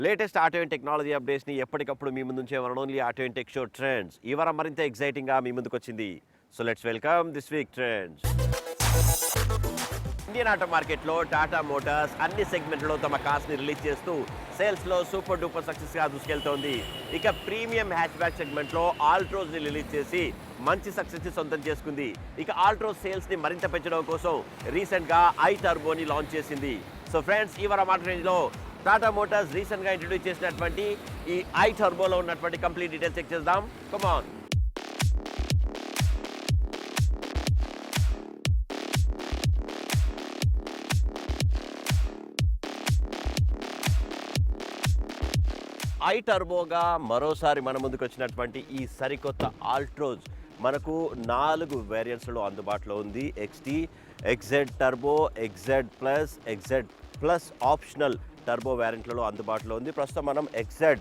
Latest auto and technology అప్డేట్స్ని ఎప్పటికప్పుడు మీ ముందు ఉంచే one only auto and tech show trends. ఈ వారం మరింత ఎక్సైటింగ్గా మీ ముందుకు వచ్చింది. So let's welcome this week trends. Indian auto మార్కెట్లో టాటా మోటార్స్ అన్ని సెగ్మెంట్లో తమ కార్స్ని రిలీజ్ చేస్తూ సేల్స్లో సూపర్ డూపర్ సక్సెస్గా దూసుకెళ్తోంది. ఇక ప్రీమియం హ్యాచ్ బ్యాక్ సెగ్మెంట్లో ఆల్ట్రోస్ని రిలీజ్ చేసి మంచి సక్సెస్ని సొంతం చేసుకుంది. ఇక ఆల్ట్రోస్ సేల్స్ని మరింత పెంచడం కోసం రీసెంట్గా ఐ టర్బోని లాంచ్ చేసింది. సో ఫ్రెండ్స్, ఈ వారం ఆటో రేంజ్లో టాటా మోటార్స్ రీసెంట్గా ఇంట్రడ్యూస్ చేసినటువంటి ఈ ఐ టర్బోలో ఉన్నటువంటి కంప్లీట్ డీటెయిల్స్ చెక్ చేద్దాం. Come on. ఐ టర్బోగా మరోసారి మన ముందుకు వచ్చినటువంటి ఈ సరికొత్త ఆల్ట్రోస్ మనకు 4 వేరియంట్స్లో అందుబాటులో ఉంది. XT, XZ turbo, XZ plus, XZ plus optional turbo వేరియంట్లలో అందుబాటులో ఉంది. ప్రస్తుతం మనం XZ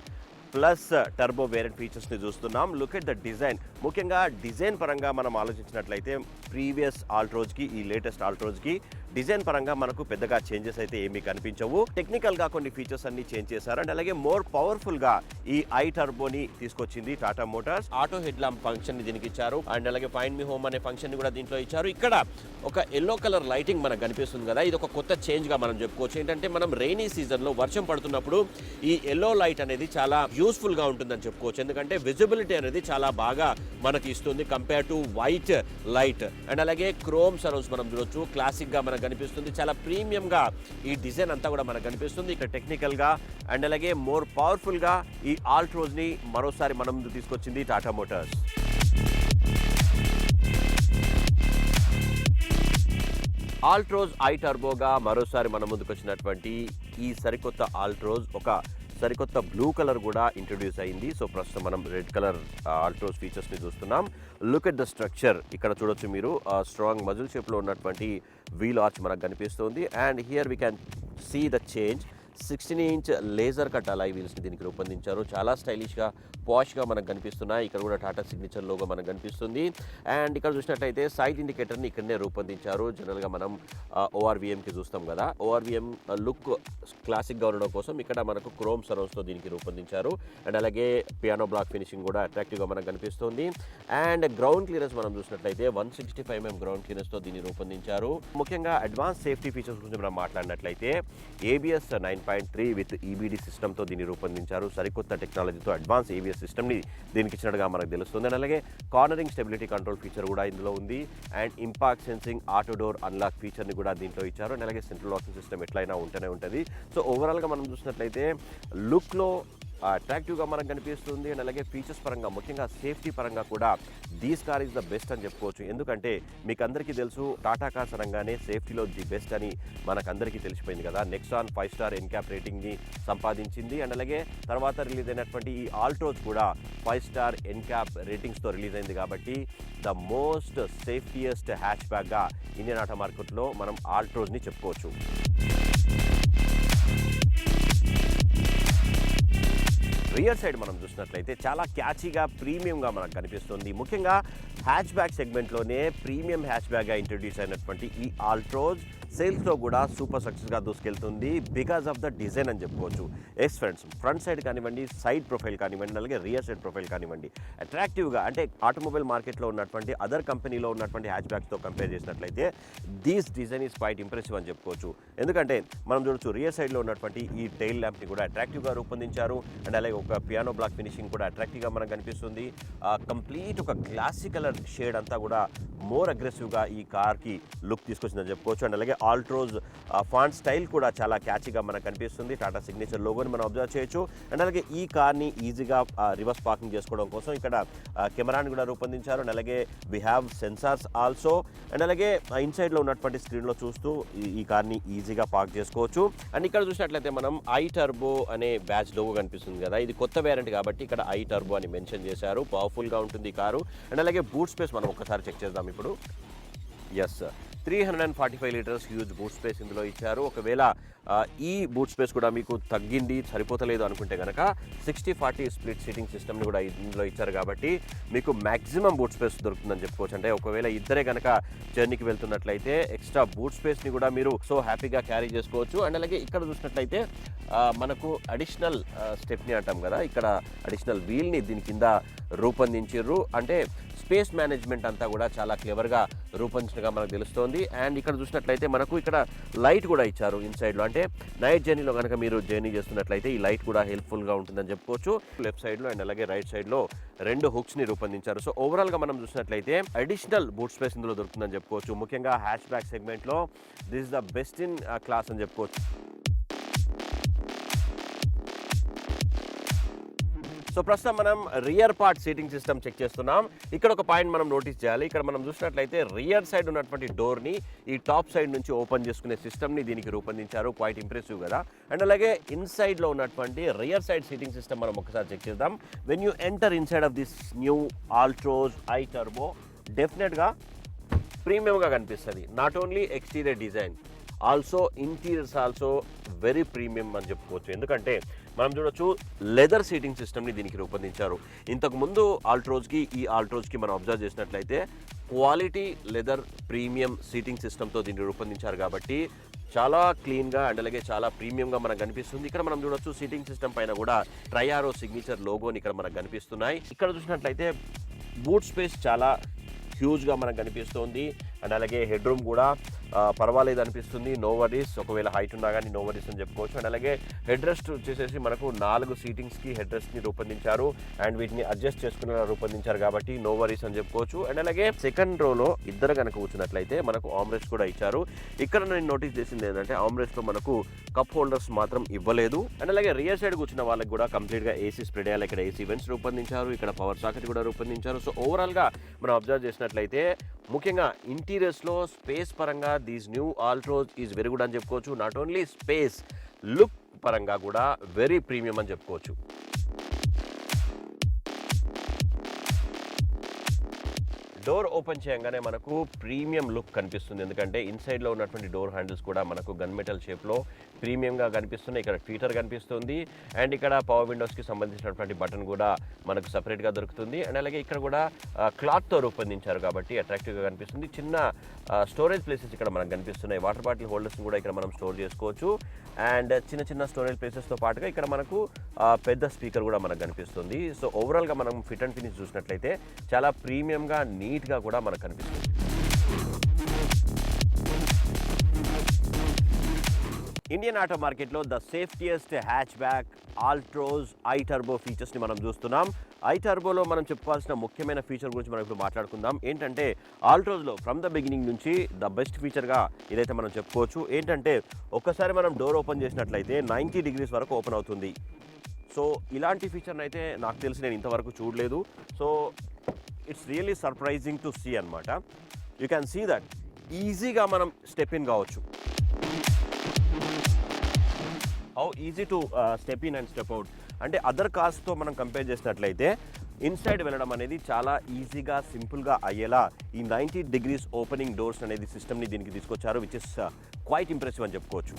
ప్లస్ టర్బో వేరియంట్ ఫీచర్స్ని చూస్తున్నాం. Look at the design. ముఖ్యంగా డిజైన్ పరంగా మనం ఆలోచించినట్లయితే ప్రీవియస్ ఆల్ట్రోజ్కి ఈ లేటెస్ట్ ఆల్ట్రోజ్కి డిజైన్ పరంగా మనకు పెద్దగా చేంజెస్ అయితే ఏమీ కనిపించవు. టెక్నికల్గా కొన్ని ఫీచర్స్ అన్ని చేంజ్ చేశారు. అండ్ అలాగే మోర్ పవర్ఫుల్గా ఈ ఐ టర్బోని తీసుకొచ్చింది Tata Motors. Auto head lamp ఫంక్షన్ని దీనికి ఇచ్చారు. అండ్ అలాగే ఫైండ్ మీ హోమ్ అనే ఫంక్షన్ని కూడా దీంట్లో ఇచ్చారు. ఇక్కడ ఒక ఎల్లో కలర్ లైటింగ్ మనకు కనిపిస్తుంది కదా, ఇది ఒక కొత్త చేంజ్గా మనం చెప్పుకోవచ్చు. ఏంటంటే మనం రెయినీ సీజన్లో వర్షం పడుతున్నప్పుడు ఈ ఎల్లో లైట్ అనేది చాలా యూస్ఫుల్గా ఉంటుందని చెప్పుకోవచ్చు. ఎందుకంటే విజిబిలిటీ అనేది చాలా బాగా మనకి ఇస్తుంది compare to white light. And అలాగే క్రోమ్ సరౌండ్స్ మనం చూడొచ్చు, క్లాసిక్గా మనకు కనిపిస్తుంది. చాలా ప్రీమియంగా ఈ డిజైన్ అంతా కూడా మనకు కనిపిస్తుంది. ఇక్కడ టెక్నికల్గా అండ్ అలాగే మోర్ పవర్ఫుల్గా ఈ ఆల్ట్రోస్ని మరోసారి మన ముందు తీసుకొచ్చింది టాటా మోటార్స్. ఆల్ట్రోస్ ఐ టర్బోగా మరోసారి మన ముందుకు వచ్చినటువంటి ఈ సరికొత్త ఆల్ట్రోస్ ఒక సరికొత్త బ్లూ కలర్ కూడా ఇంట్రడ్యూస్ అయింది. సో ప్రస్తుతం మనం రెడ్ కలర్ ఆల్ట్రోస్ ఫీచర్స్ని చూస్తున్నాం. Look at the structure. ఇక్కడ చూడొచ్చు మీరు స్ట్రాంగ్ మజిల్ షేప్లో ఉన్నటువంటి వీల్ ఆర్చ్ మనకు కనిపిస్తుంది. And here we can see the change. 16-inch laser cut alloy వీల్స్ని దీనికి రూపొందించారు. చాలా స్టైలిష్గా పాష్గా మనకు కనిపిస్తున్నాయి. ఇక్కడ కూడా టాటా సిగ్నేచర్ లోగో మనకు కనిపిస్తుంది. అండ్ ఇక్కడ చూసినట్టయితే సైడ్ ఇండికేటర్ని ఇక్కడనే రూపొందించారు. జనరల్గా మనం ORVMకి చూస్తాం కదా, ORVM లుక్ క్లాసిక్గా ఉండడం కోసం ఇక్కడ మనకు క్రోమ్ సరౌండ్స్తో దీనికి రూపొందించారు. అండ్ అలాగే పియానో బ్లాక్ ఫినిషింగ్ కూడా అట్రాక్టివ్గా మనకు కనిపిస్తుంది. అండ్ గ్రౌండ్ క్లియరెన్స్ మనం చూసినట్లయితే 165 mm గ్రౌండ్ క్లియరెన్స్తో దీన్ని రూపొందించారు. ముఖ్యంగా అడ్వాన్స్ సేఫ్టీ ఫీచర్స్ గురించి మనం మాట్లాడినట్లయితే ABS 9.3 విత్ EBD సిస్టమ్తో దీన్ని రూపొందించారు. సరికొత్త టెక్నాలజీతో అడ్వాన్స్ ABS సిస్టమ్ని దీనికి ఇచ్చినట్టుగా మనకు తెలుస్తుంది. అండ్ అలాగే కార్నరింగ్ స్టెబిలిటీ కంట్రోల్ ఫీచర్ కూడా ఇందులో ఉంది. And impact sensing auto door unlock ఫీచర్ని కూడా దీంట్లో ఇచ్చారు. అండ్ అలాగే సెంట్రల్ లాకింగ్ సిస్టమ్ ఎట్లయినా ఉంటూనే ఉంటుంది. సో ఓవరాల్గా మనం చూసినట్లయితే లుక్లో అట్రాక్టివ్గా మనకు కనిపిస్తుంది. అండ్ అలాగే ఫీచర్స్ పరంగా ముఖ్యంగా సేఫ్టీ పరంగా కూడా these car is the best అని చెప్పుకోవచ్చు. ఎందుకంటే మీకు అందరికీ తెలుసు టాటా కార్స్ అనగానే సేఫ్టీలో ది బెస్ట్ అని మనకందరికీ తెలిసిపోయింది కదా. నెక్సాన్ 5 స్టార్ NCAP రేటింగ్ని సంపాదించింది. అండ్ అలాగే తర్వాత రిలీజ్ అయినటువంటి ఈ ఆల్ట్రోస్ కూడా 5 స్టార్ NCAP రేటింగ్స్తో రిలీజ్ అయింది. కాబట్టి ద మోస్ట్ సేఫ్టీయెస్ట్ హ్యాచ్ బ్యాక్గా ఇండియన్ ఆటో మార్కెట్లో మనం ఆల్ట్రోస్ని చెప్పుకోవచ్చు. రియర్ సైడ్ మనం చూసినట్లయితే చాలా క్యాచీగా ప్రీమియంగా మనకు కనిపిస్తుంది. ముఖ్యంగా హ్యాచ్ బ్యాక్ సెగ్మెంట్లోనే ప్రీమియం హ్యాచ్ బ్యాక్గా ఇంట్రడ్యూస్ అయినటువంటి ఈ ఆల్ట్రోస్ సేల్స్లో కూడా సూపర్ సక్సెస్గా దూసుకెళ్తుంది బికాస్ ఆఫ్ ద డిజైన్ అని చెప్పుకోవచ్చు. ఎస్ ఫ్రెండ్స్, ఫ్రంట్ సైడ్ కానివ్వండి, సైడ్ ప్రొఫైల్ కానివ్వండి, అలాగే రియర్ సైడ్ ప్రొఫైల్ కానివ్వండి, అట్రాక్టివ్గా అంటే ఆటోమొబైల్ మార్కెట్లో ఉన్నటువంటి అదర్ కంపెనీలో ఉన్నటువంటి హ్యాచ్ బ్యాక్స్తో కంపేర్ చేసినట్లయితే these design is quiet impressive అని చెప్పుకోవచ్చు. ఎందుకంటే మనం చూడొచ్చు రియర్ సైడ్లో ఉన్నటువంటి ఈ టైల్ ల్యాంప్ని కూడా అట్రాక్టివ్గా రూపొందించారు. అండ్ అలాగే ఒక పియానో బ్లాక్ ఫినిషింగ్ కూడా అట్రాక్టివ్గా మనకు కనిపిస్తుంది. కంప్లీట్ ఒక గ్లాసీ కలర్ షేడ్ అంతా కూడా మోర్ అగ్రెసివ్గా ఈ కార్కి లుక్ తీసుకొచ్చిందని చెప్పుకోవచ్చు. అండ్ అలాగే ఆల్ట్రోస్ ఫాంట్ స్టైల్ కూడా చాలా క్యాచీగా మనకు కనిపిస్తుంది. టాటా సిగ్నేచర్ లోగోని మనం అబ్జర్వ్ చేయొచ్చు. అండ్ అలాగే ఈ కార్ని ఈజీగా రివర్స్ పార్కింగ్ చేసుకోవడం కోసం ఇక్కడ కెమెరాని కూడా రూపొందించారు. అండ్ అలాగే we have sensors also. And అలాగే ఇన్సైడ్లో ఉన్నటువంటి స్క్రీన్లో చూస్తూ ఈ కార్ని ఈజీగా పార్క్ చేసుకోవచ్చు. అండ్ ఇక్కడ చూసినట్లయితే మనం ఐ టర్బో అనే బ్యాచ్ లోగో కనిపిస్తుంది కదా, ఇది కొత్త వేరియంట్ కాబట్టి ఇక్కడ ఐ టర్బో అని మెన్షన్ చేశారు. పవర్ఫుల్గా ఉంటుంది ఈ కారు. అండ్ అలాగే బూట్ స్పేస్ మనం ఒకసారి చెక్ చేద్దాం ఇప్పుడు. Yes, 345 litres huge boot space ఇందులో ఇచ్చారు. ఒకవేళ ఈ బూట్ స్పేస్ కూడా మీకు తగ్గింది, సరిపోతలేదు అనుకుంటే కనుక 60-40 స్ప్లిట్ సీటింగ్ సిస్టమ్ని కూడా ఇందులో ఇచ్చారు కాబట్టి మీకు మ్యాక్సిమం బూట్ స్పేస్ దొరుకుతుందని చెప్పుకోవచ్చు. అంటే ఒకవేళ ఇద్దరే కనుక జర్నీకి వెళ్తున్నట్లయితే ఎక్స్ట్రా బూట్ స్పేస్ని కూడా మీరు సో హ్యాపీగా క్యారీ చేసుకోవచ్చు. అండ్ అలాగే ఇక్కడ చూసినట్లయితే మనకు అడిషనల్ స్టెప్ని అంటాం కదా, ఇక్కడ అడిషనల్ వీల్ని దీని కింద రూపొందించారు. అంటే స్పేస్ మేనేజ్మెంట్ అంతా కూడా చాలా క్లెవర్గా రూపొందించగా మనకు తెలుస్తోంది. అండ్ ఇక్కడ చూసినట్లయితే మనకు ఇక్కడ లైట్ కూడా ఇచ్చారు ఇన్సైడ్లో. అంటే నైట్ జర్నీలో కనుక మీరు జర్నీ చేస్తున్నట్లయితే ఈ లైట్ కూడా హెల్ప్ఫుల్గా ఉంటుందని చెప్పుకోవచ్చు. లెఫ్ట్ సైడ్లో అండ్ అలాగే రైట్ సైడ్లో 2 హుక్స్ని రూపొందించారు. సో ఓవరాల్గా మనం చూసినట్లయితే అడిషనల్ బూట్ స్పేస్ ఇందులో దొరుకుతుందని చెప్పుకోవచ్చు. ముఖ్యంగా హ్యాచ్ బ్యాక్ సెగ్మెంట్లో this is the best in class అని చెప్పుకోవచ్చు. సో ప్రస్తుతం మనం rear part seating system check చేస్తున్నాం. ఇక్కడ ఒక పాయింట్ మనం నోటీస్ చేయాలి. ఇక్కడ మనం చూసినట్లయితే రియర్ సైడ్ ఉన్నటువంటి డోర్ని ఈ టాప్ సైడ్ నుంచి ఓపెన్ చేసుకునే సిస్టమ్ని దీనికి రూపొందించారు. క్వైట్ ఇంప్రెసివ్ కదా. అండ్ అలాగే ఇన్సైడ్లో ఉన్నటువంటి రియర్ సైడ్ సీటింగ్ సిస్టమ్ మనం ఒకసారి చెక్ చేద్దాం. When you enter inside of this new Altroz I turbo డెఫినెట్గా ప్రీమియంగా కనిపిస్తుంది. Not only exterior design, also interiors also very premium అని చెప్పుకోవచ్చు. ఎందుకంటే మనం చూడొచ్చు లెదర్ సీటింగ్ సిస్టమ్ని దీనికి రూపొందించారు. ఇంతకుముందు ఆల్ట్రోజ్కి ఈ ఆల్ట్రోజ్కి మనం అబ్జర్వ్ చేసినట్లయితే క్వాలిటీ లెదర్ ప్రీమియం సీటింగ్ సిస్టమ్తో దీన్ని రూపొందించారు కాబట్టి చాలా క్లీన్గా అండ్ అలాగే చాలా ప్రీమియంగా మనకు కనిపిస్తుంది. ఇక్కడ మనం చూడొచ్చు సీటింగ్ సిస్టమ్ పైన కూడా ట్రయారో సిగ్నేచర్ లోగోని ఇక్కడ మనకు కనిపిస్తున్నాయి. ఇక్కడ చూసినట్లయితే బూట్ స్పేస్ చాలా హ్యూజ్గా మనకు కనిపిస్తుంది. అండ్ అలాగే హెడ్ రూమ్ కూడా పర్వాలేదు అనిపిస్తుంది. నో వరీస్, ఒకవేళ హైట్ ఉన్నా కానీ నో వరీస్ అని చెప్పుకోవచ్చు. అండ్ అలాగే హెడ్ రెస్ట్ వచ్చేసేసి మనకు 4 సీటింగ్స్కి హెడ్ రెస్ట్ని రూపొందించారు అండ్ వీటిని అడ్జస్ట్ చేసుకుని రూపొందించారు కాబట్టి నో వరీస్ అని చెప్పుకోవచ్చు. అండ్ అలాగే సెకండ్ రోలో ఇద్దరు కనుక కూర్చున్నట్లయితే మనకు ఆమ్రెస్ట్ కూడా ఇచ్చారు. ఇక్కడ నేను నోటీస్ చేసింది ఏంటంటే ఆమ్రెస్ట్లో మనకు కప్ హోల్డర్స్ మాత్రం ఇవ్వలేదు. అండ్ అలాగే రియర్ సైడ్ కూర్చున్న వాళ్ళకి కూడా కంప్లీట్గా ఏసీ స్ప్రెడ్ అయ్యాలి. ఇక్కడ ఏసీ వెంట్స్ రూపొందించారు, ఇక్కడ పవర్ సాకెట్ కూడా రూపొందించారు. సో ఓవరాల్గా మనం అబ్జర్వ్ చేసినట్లయితే ముఖ్యంగా ఇంటీరియర్స్లో స్పేస్ పరంగా these new Altroz is very good అని చెప్పుకోవచ్చు. నాట్ ఓన్లీ స్పేస్, లుక్ పరంగా కూడా వెరీ ప్రీమియం అని చెప్పుకోవచ్చు. డోర్ ఓపెన్ చేయగానే మనకు ప్రీమియం లుక్ కనిపిస్తుంది. ఎందుకంటే ఇన్సైడ్లో ఉన్నటువంటి డోర్ హ్యాండిల్స్ కూడా మనకు గన్ మెటల్ షేప్లో ప్రీమియంగా కనిపిస్తున్నాయి. ఇక్కడ ట్వీటర్ కనిపిస్తుంది అండ్ ఇక్కడ పవర్ విండోస్కి సంబంధించినటువంటి బటన్ కూడా మనకు సపరేట్గా దొరుకుతుంది. అండ్ అలాగే ఇక్కడ కూడా క్లాత్తో రూపొందించారు కాబట్టి అట్రాక్టివ్గా కనిపిస్తుంది. చిన్న స్టోరేజ్ ప్లేసెస్ ఇక్కడ మనకు కనిపిస్తున్నాయి. వాటర్ బాటిల్ హోల్డర్స్ని కూడా ఇక్కడ మనం స్టోర్ చేసుకోవచ్చు. అండ్ చిన్న చిన్న స్టోరేజ్ ప్లేసెస్తో పాటుగా ఇక్కడ మనకు పెద్ద స్పీకర్ కూడా మనకు కనిపిస్తుంది. సో ఓవరాల్గా మనం ఫిట్ అండ్ ఫినిష్ చూసినట్లయితే చాలా ప్రీమియంగా నీట్గా కూడా మనకు కనిపిస్తుంది. ఇండియన్ ఆటో మార్కెట్లో the safetiest hatchback Altroz I turbo ఫీచర్స్ని మనం చూస్తున్నాం. ఐ టర్బోలో మనం చెప్పుకోవాల్సిన ముఖ్యమైన ఫీచర్ గురించి మనం ఇప్పుడు మాట్లాడుకుందాం. ఏంటంటే ఆల్ట్రోజ్లో ఫ్రమ్ ద బిగినింగ్ నుంచి ద బెస్ట్ ఫీచర్గా ఇదైతే మనం చెప్పుకోవచ్చు. ఏంటంటే ఒక్కసారి మనం డోర్ ఓపెన్ చేసినట్లయితే 90 డిగ్రీస్ వరకు ఓపెన్ అవుతుంది. సో ఇలాంటి ఫీచర్ని అయితే నాకు తెలిసి నేను ఇంతవరకు చూడలేదు. So it's really surprising to see అనమాట. యూ క్యాన్ సీ దట్ ఈజీగా మనం స్టెప్ ఇన్ కావచ్చు. How easy to step in and step out అంటే అదర్ కార్స్తో మనం కంపేర్ చేసినట్లయితే ఇన్సైడ్ వెళ్ళడం అనేది చాలా ఈజీగా సింపుల్గా అయ్యేలా ఈ 90 డిగ్రీస్ ఓపెనింగ్ డోర్స్ అనేది సిస్టమ్ని దీనికి తీసుకొచ్చారు, విచ్ ఇస్ క్వైట్ ఇంప్రెసివ్ అని చెప్పుకోవచ్చు.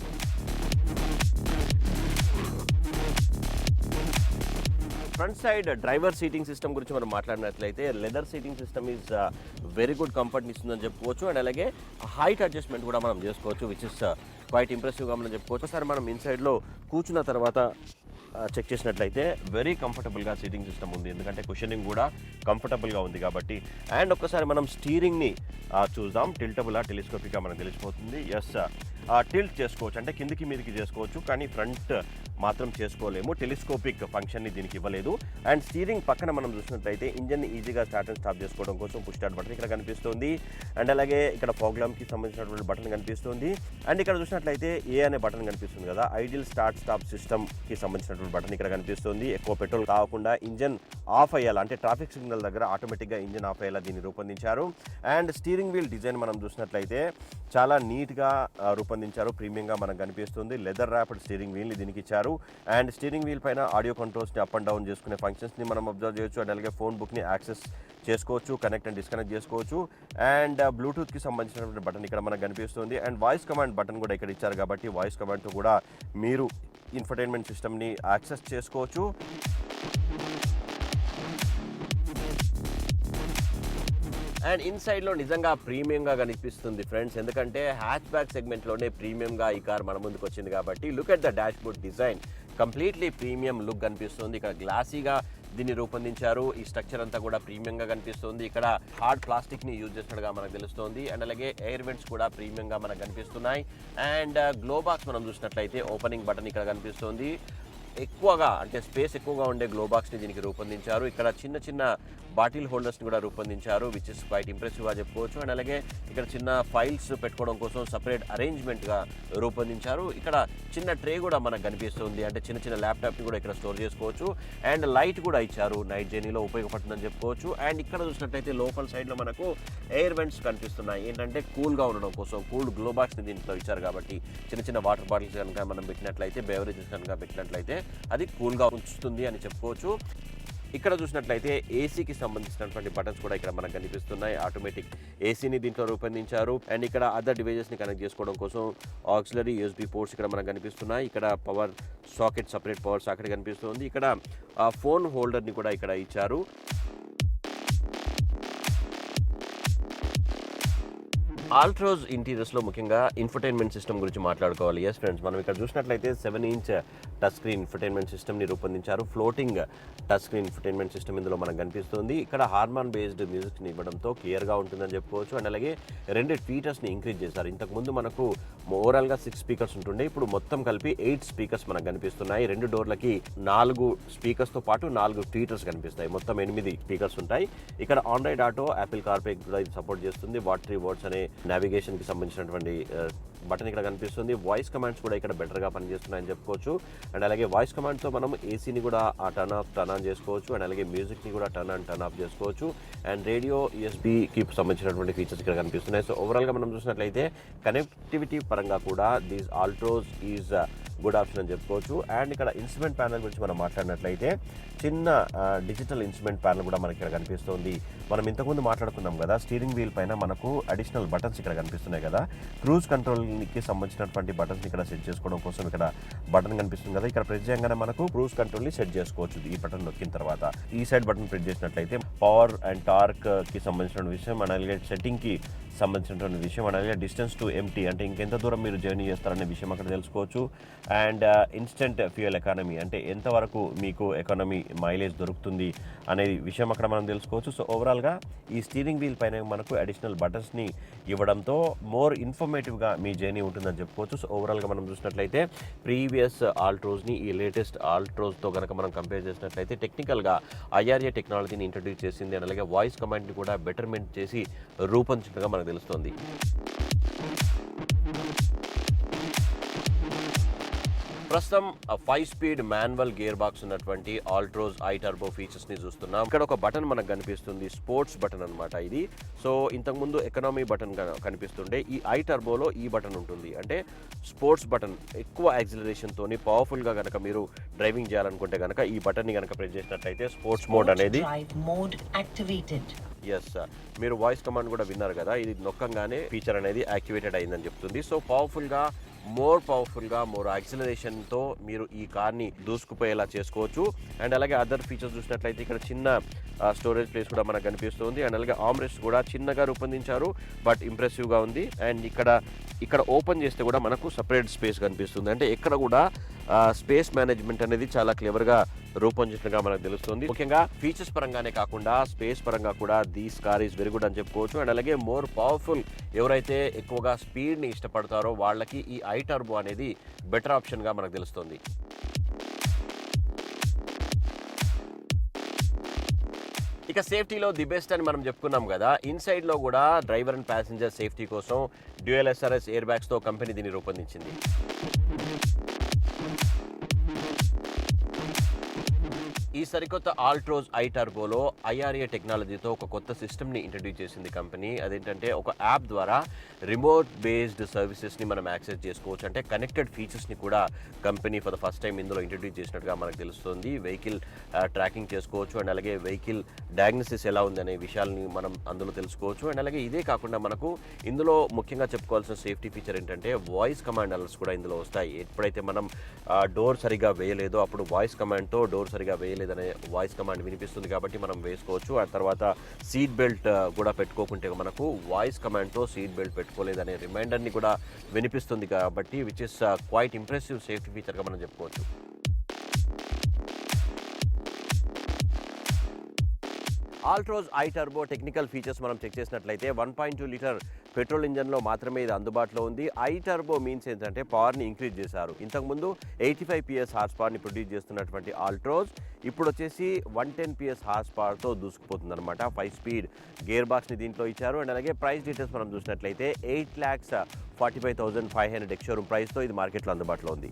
Front side driver seating system గురించి మనం మాట్లాడినట్లయితే leather seating system is very good కంఫర్ట్ని ఇస్తుందని చెప్పుకోవచ్చు. అండ్ అలాగే హైట్ అడ్జస్ట్మెంట్ కూడా మనం చేసుకోవచ్చు, విచ్ ఇస్ క్వైట్ ఇంప్రెసివ్గా మనం చెప్పుకోవచ్చు. ఒకసారి మనం ఇన్సైడ్లో కూర్చున్న తర్వాత చెక్ చేసినట్లయితే వెరీ కంఫర్టబుల్గా సీటింగ్ సిస్టమ్ ఉంది. ఎందుకంటే కుషనింగ్ కూడా కంఫర్టబుల్గా ఉంది కాబట్టి. అండ్ ఒక్కసారి మనం స్టీరింగ్ని చూద్దాం. టిల్టబుల్ టెలిస్కోపిక్గా మనకు తెలిసిపోతుంది. ఎస్, టిల్ట్ చేసుకోవచ్చు, అంటే కిందికి మీదికి చేసుకోవచ్చు, కానీ ఫ్రంట్ మాత్రం చేసుకోలేము. టెలిస్కోపిక్ ఫంక్షన్ని దీనికి ఇవ్వలేదు. అండ్ స్టీరింగ్ పక్కన మనం చూసినట్లయితే ఇంజన్ని ఈజీగా స్టార్ట్ అండ్ స్టాప్ చేసుకోవడం కోసం పుష్ స్టార్ట్ బటన్ ఇక్కడ కనిపిస్తుంది. అండ్ అలాగే ఇక్కడ ఫాగ్ ల్యాంప్కి సంబంధించినటువంటి బటన్ కనిపిస్తుంది. అండ్ ఇక్కడ చూసినట్లయితే ఏ అనే బటన్ కనిపిస్తుంది కదా, ఐడియల్ స్టార్ట్ స్టాప్ సిస్టమ్కి సంబంధించినటువంటి సంబంధించినటువంటి బటన్ ఇక్కడ కనిపిస్తుంది. ఎక్కువ పెట్రోల్ కాకుండా ఇంజన్ ఆఫ్ అయ్యేలా, అంటే ట్రాఫిక్ సిగ్నల్ దగ్గర ఆటోమేటిక్గా ఇంజన్ ఆఫ్ అయ్యేలా దీన్ని రూపొందించారు. అండ్ స్టీరింగ్ వీల్ డిజైన్ మనం చూసినట్లయితే చాలా నీట్గా రూపొందించారు. ప్రీమియంగా మనకు కనిపిస్తుంది. లెదర్ ర్యాప్డ్ స్టీరింగ్ వీల్ని దీనికి ఇచ్చారు. అండ్ స్టీరింగ్ వీల్ పైన ఆడియో కంట్రోల్స్ని అప్ అండ్ డౌన్ చేసుకునే ఫంక్షన్స్ని మనం అబ్జర్వ్ చేయొచ్చు. అండ్ అలాగే ఫోన్ బుక్ని యాక్సెస్ చేసుకోవచ్చు, కనెక్ట్ అండ్ డిస్కనెక్ట్ చేసుకోవచ్చు. అండ్ బ్లూటూత్కి సంబంధించినటువంటి బటన్ ఇక్కడ మనకు కనిపిస్తుంది. అండ్ వాయిస్ కమాండ్ బటన్ కూడా ఇక్కడ ఇచ్చారు కాబట్టి వాయిస్ కమాండ్తో కూడా మీరు ఇన్ఫర్టైన్మెంట్ సిస్టమ్ని యాక్సెస్ చేసుకోవచ్చు. అండ్ ఇన్సైడ్లో నిజంగా ప్రీమియంగా కనిపిస్తుంది ఫ్రెండ్స్, ఎందుకంటే హ్యాచ్ బ్యాక్ సెగ్మెంట్లోనే ప్రీమియంగా ఈ కార్ మన ముందుకు వచ్చింది కాబట్టి. Look at the dash board design, completely premium look కనిపిస్తుంది. ఇక్కడ గ్లాసీగా దీన్ని రూపొందించారు. ఈ స్ట్రక్చర్ అంతా కూడా ప్రీమియంగా కనిపిస్తుంది. ఇక్కడ హార్డ్ ప్లాస్టిక్ని యూజ్ చేసినట్టుగా మనకు తెలుస్తుంది. అండ్ అలాగే ఎయిర్ వెంట్స్ కూడా ప్రీమియంగా మనకు కనిపిస్తున్నాయి. అండ్ గ్లో బాక్స్ మనం చూసినట్లయితే ఓపెనింగ్ బటన్ ఇక్కడ కనిపిస్తుంది. ఎక్కువగా అంటే స్పేస్ ఎక్కువగా ఉండే గ్లో బాక్స్ని దీనికి రూపొందించారు. ఇక్కడ చిన్న చిన్న బాటిల్ హోల్డర్స్ని కూడా రూపొందించారు, విచ్ ఇస్ క్వైట్ ఇంప్రెసివ్గా చెప్పుకోవచ్చు. అండ్ అలాగే ఇక్కడ చిన్న ఫైల్స్ పెట్టుకోవడం కోసం సపరేట్ అరేంజ్మెంట్గా రూపొందించారు. ఇక్కడ చిన్న ట్రే కూడా మనకు కనిపిస్తుంది, అంటే చిన్న చిన్న ల్యాప్టాప్ని కూడా ఇక్కడ స్టోర్ చేసుకోవచ్చు. అండ్ లైట్ కూడా ఇచ్చారు, నైట్ జర్నీలో ఉపయోగపడుతుందని చెప్పుకోవచ్చు. అండ్ ఇక్కడ చూసినట్లయితే లోపల సైడ్లో మనకు ఎయిర్ వెంట్స్ కనిపిస్తున్నాయి, ఏంటంటే కూల్గా ఉండడం కోసం. కూల్డ్ గ్లో బాక్స్ని దీంట్లో ఇచ్చారు కాబట్టి చిన్న చిన్న వాటర్ బాటిల్స్ కనుక మనం పెట్టినట్లయితే, బెవరేజెస్ కనుక పెట్టినట్లయితే అది కూల్గా ఉంచుతుంది అని చెప్పుకోవచ్చు. ఇక్కడ చూసినట్లయితే ఏసీకి సంబంధించినటువంటి బటన్స్ కూడా ఇక్కడ మనకు కనిపిస్తున్నాయి. ఆటోమేటిక్ ఏసీని దీంట్లో రూపొందించారు. అండ్ ఇక్కడ అదర్ డివైజెస్ని కనెక్ట్ చేసుకోవడం కోసం ఆక్సిలరీ యూఎస్బీ పోర్ట్స్ ఇక్కడ మనకు కనిపిస్తున్నాయి. ఇక్కడ power socket, separate power socket కనిపిస్తుంది. ఇక్కడ ఫోన్ హోల్డర్ని కూడా ఇక్కడ ఇచ్చారు. ఆల్ట్రోజ్ ఇంటీరియర్స్లో ముఖ్యంగా ఇన్ఫర్టైన్మెంట్ సిస్టమ్ గురించి మాట్లాడుకోవాలి. ఎస్ ఫ్రెండ్స్, మనం ఇక్కడ చూసినట్లయితే 7-inch టచ్ స్క్రీన్ ఇన్ఫర్టైన్మెంట్ సిస్టమ్ని రూపొందించారు. Floating touch screen infotainment system ఇందులో మనకు కనిపిస్తుంది. ఇక్కడ హార్మోన్ బేస్డ్ మ్యూజిక్ని ఇవ్వడంతో క్లియర్గా ఉంటుందని చెప్పుకోవచ్చు. అండ్ అలాగే 2 ట్వీటర్స్ని ఇంక్రీజ్ చేశారు. ఇంతకుముందు మనకు ఓవరాల్గా 6 స్పీకర్స్ ఉంటుండే, ఇప్పుడు మొత్తం కలిపి 8 స్పీకర్స్ మనకు కనిపిస్తున్నాయి. 2 డోర్లకి 4 స్పీకర్స్తో పాటు 4 ట్వీటర్స్ కనిపిస్తాయి. మొత్తం 8 స్పీకర్స్ ఉంటాయి. ఇక్కడ ఆండ్రాయిడ్ ఆటో, యాపిల్ కార్ప్లే కూడా ఇది సపోర్ట్ చేస్తుంది. వాట్ 3 వర్డ్స్ అనే నావిగేషన్కి సంబంధించినటువంటి బటన్ ఇక్కడ కనిపిస్తుంది. వాయిస్ కమాండ్స్ కూడా ఇక్కడ బెటర్గా పనిచేస్తున్నాయని చెప్పుకోవచ్చు. అండ్ అలాగే వాయిస్ కమాండ్తో మనం ఏసీని కూడా టర్న్ ఆన్ చేసుకోవచ్చు. అండ్ అలాగే మ్యూజిక్ని కూడా టర్న్ ఆఫ్ చేసుకోవచ్చు. అండ్ రేడియో, యూఎస్బీకి సంబంధించినటువంటి ఫీచర్స్ ఇక్కడ కనిపిస్తున్నాయి. సో ఓవరాల్గా మనం చూసినట్లయితే కనెక్టివిటీ పరంగా కూడా these Altroz is good option అని చెప్పుకోవచ్చు. అండ్ ఇక్కడ ఇన్స్ట్రుమెంట్ ప్యానల్ గురించి మనం మాట్లాడినట్లయితే చిన్న డిజిటల్ ఇన్స్ట్రుమెంట్ ప్యానల్ కూడా మనకి ఇక్కడ కనిపిస్తుంది. మనం ఇంతకుముందు మాట్లాడుకున్నాం కదా, స్టీరింగ్ వీల్ పైన మనకు అడిషనల్ బటన్స్ ఇక్కడ కనిపిస్తున్నాయి కదా. క్రూజ్ కంట్రోల్కి సంబంధించినటువంటి బటన్స్ ఇక్కడ సెట్ చేసుకోవడం కోసం ఇక్కడ బటన్ కనిపిస్తుంది కదా. ఇక్కడ ప్రెస్ చేయగానే మనకు క్రూజ్ కంట్రోల్ని సెట్ చేసుకోవచ్చు. ఈ బటన్ నొక్కిన తర్వాత ఈ సైడ్ బటన్ ప్రెస్ చేసినట్లయితే పవర్ అండ్ టార్క్కి సంబంధించిన విషయం, అలాగే సెట్టింగ్కి సంబంధించినటువంటి విషయం, అలాగే డిస్టెన్స్ టు ఎంటీ అంటే ఇంకెంత దూరం మీరు జర్నీ చేస్తారనే విషయం అక్కడ తెలుసుకోవచ్చు. అండ్ ఇన్స్టెంట్ ఫ్యూయల్ ఎకానమీ అంటే ఎంతవరకు మీకు ఎకానమీ మైలేజ్ దొరుకుతుంది అనే విషయం అక్కడ మనం తెలుసుకోవచ్చు. సో ఓవరాల్గా ఈ స్టీరింగ్ వీల్ పైన మనకు అడిషనల్ బటన్స్ని ఇవ్వడంతో మోర్ ఇన్ఫర్మేటివ్గా మీ జర్నీ ఉంటుందని చెప్పుకోవచ్చు. సో ఓవరాల్గా మనం చూసినట్లయితే ప్రీవియస్ ఆల్ట్రోజ్ని ఈ లేటెస్ట్ ఆల్ట్రోజ్తో కనుక మనం కంపేర్ చేసినట్లయితే టెక్నికల్గా ఐఆర్ఏ టెక్నాలజీని ఇంట్రడ్యూస్ చేసింది. అండ్ అలాగే వాయిస్ కమాండ్ని కూడా బెటర్మెంట్ చేసి రూపొందించడంగా మనకు తెలుస్తుంది. ప్రస్తుతం 5-speed మాన్యువల్ గేర్ బాక్స్ ఉన్నటువంటి ఆల్ట్రోజ్ ఐ టర్బో ఫీచర్స్ని చూస్తున్నాం. ఇక్కడ ఒక బటన్ మనకు కనిపిస్తుంది, స్పోర్ట్స్ బటన్ అనమాట ఇది. సో ఇంతకుముందు ఎకనామీ బటన్ కనిపిస్తుండే, ఈ ఐ టర్బోలో ఈ బటన్ ఉంటుంది, అంటే స్పోర్ట్స్ బటన్. ఎక్కువ యాక్సిలరేషన్తోని పవర్ఫుల్గా కనుక మీరు డ్రైవింగ్ చేయాలనుకుంటే కనుక ఈ బటన్ని కనుక ప్రెస్ చేసినట్లయితే స్పోర్ట్స్ మోడ్ అనేది ఎస్ మీరు వాయిస్ కమాండ్ కూడా విన్నారు కదా, ఇది నొక్కంగానే ఫీచర్ అనేది యాక్టివేటెడ్ అయిందని చెప్తుంది. సో మోర్ పవర్ఫుల్గా మోర్ యాక్సిలరేషన్తో మీరు ఈ కార్ని దూసుకుపోయేలా చేసుకోవచ్చు. అండ్ అలాగే అదర్ ఫీచర్స్ చూసినట్లయితే ఇక్కడ చిన్న స్టోరేజ్ ప్లేస్ కూడా మనకు కనిపిస్తుంది. అండ్ అలాగే ఆమ్రెస్ట్ కూడా చిన్నగా రూపొందించారు, బట్ ఇంప్రెసివ్గా ఉంది. అండ్ ఇక్కడ ఓపెన్ చేస్తే కూడా మనకు సపరేట్ స్పేస్ కనిపిస్తుంది, అంటే ఎక్కడ కూడా స్పేస్ మేనేజ్మెంట్ అనేది చాలా క్లెవర్గా రూపొందించినట్టుగా మనకు తెలుస్తుంది. ముఖ్యంగా ఫీచర్స్ పరంగానే కాకుండా స్పేస్ పరంగా కూడా these car is very good అని చెప్పుకోవచ్చు. అండ్ అలాగే మోర్ పవర్ఫుల్, ఎవరైతే ఎక్కువగా స్పీడ్ని ఇష్టపడతారో వాళ్ళకి ఈ ఐ టర్బో అనేది బెటర్ ఆప్షన్గా మనకు తెలుస్తుంది. ఇక సేఫ్టీలో ది బెస్ట్ అని మనం చెప్పుకున్నాం కదా, ఇన్సైడ్లో కూడా డ్రైవర్ అండ్ ప్యాసింజర్ సేఫ్టీ కోసం డ్యూయల్ SRS ఎయిర్ బ్యాగ్స్తో కంపెనీ దీన్ని రూపొందించింది. సరికొత్త ఆల్ట్రోజ్ ఐ టర్బోలో ఐఆర్ఏ టెక్నాలజీతో ఒక కొత్త సిస్టమ్ని ఇంట్రడ్యూస్ చేసింది కంపెనీ. అదేంటంటే ఒక యాప్ ద్వారా రిమోట్ బేస్డ్ సర్వీసెస్ని మనం యాక్సెస్ చేసుకోవచ్చు. అంటే కనెక్టెడ్ ఫీచర్స్ని కూడా company for the first time ఇందులో ఇంట్రడ్యూస్ చేసినట్టుగా మనకు తెలుస్తుంది. వెహికల్ ట్రాకింగ్ చేసుకోవచ్చు అండ్ అలాగే వెహికల్ డయాగ్నోసిస్ ఎలా ఉంది అనే విషయాలని మనం అందులో తెలుసుకోవచ్చు. అండ్ అలాగే ఇదే కాకుండా మనకు ఇందులో ముఖ్యంగా చెప్పుకోవాల్సిన సేఫ్టీ ఫీచర్ ఏంటంటే వాయిస్ కమాండ్ అలర్ట్స్ కూడా ఇందులో వస్తాయి. ఎప్పుడైతే మనం డోర్ సరిగా వేయలేదో అప్పుడు వాయిస్ కమాండ్తో డోర్ సరిగా వేయలేదనే వాయిస్ కమాండ్ వినిపిస్తుంది కాబట్టి మనం వేసుకోవచ్చు. ఆ తర్వాత సీట్ బెల్ట్ కూడా పెట్టుకోకుంటే మనకు వాయిస్ కమాండ్తో సీట్ బెల్ట్ పెట్టుకోలేదనే రిమైండర్ని కూడా వినిపిస్తుంది కాబట్టి which is quite impressive safety ఫీచర్గా మనం చెప్పుకోవచ్చు. Altroz I turbo technical features మనం చెక్ చేసినట్లయితే 1.2 లీటర్ పెట్రోల్ ఇంజన్లో మాత్రమే ఇది అందుబాటులో ఉంది. ఐ టర్బో మీన్స్ ఏంటంటే పవర్ని ఇంక్రీజ్ చేశారు. ఇంతకుముందు 85 PS హార్స్ పవర్ని ప్రొడ్యూస్ చేస్తున్నటువంటి ఆల్ట్రోజ్ ఇప్పుడు వచ్చేసి 110 PS హార్స్ పవర్తో దూసుకుపోతుంది అనమాట. 5 స్పీడ్ గేర్ బాక్స్ని దీంట్లో ఇచ్చారు. అండ్ అలాగే ప్రైస్ డీటెయిల్స్ మనం చూసినట్లయితే 8,45,500 ఎక్స్ షోరూమ్ ప్రైస్తో ఇది మార్కెట్లో అందుబాటులో ఉంది.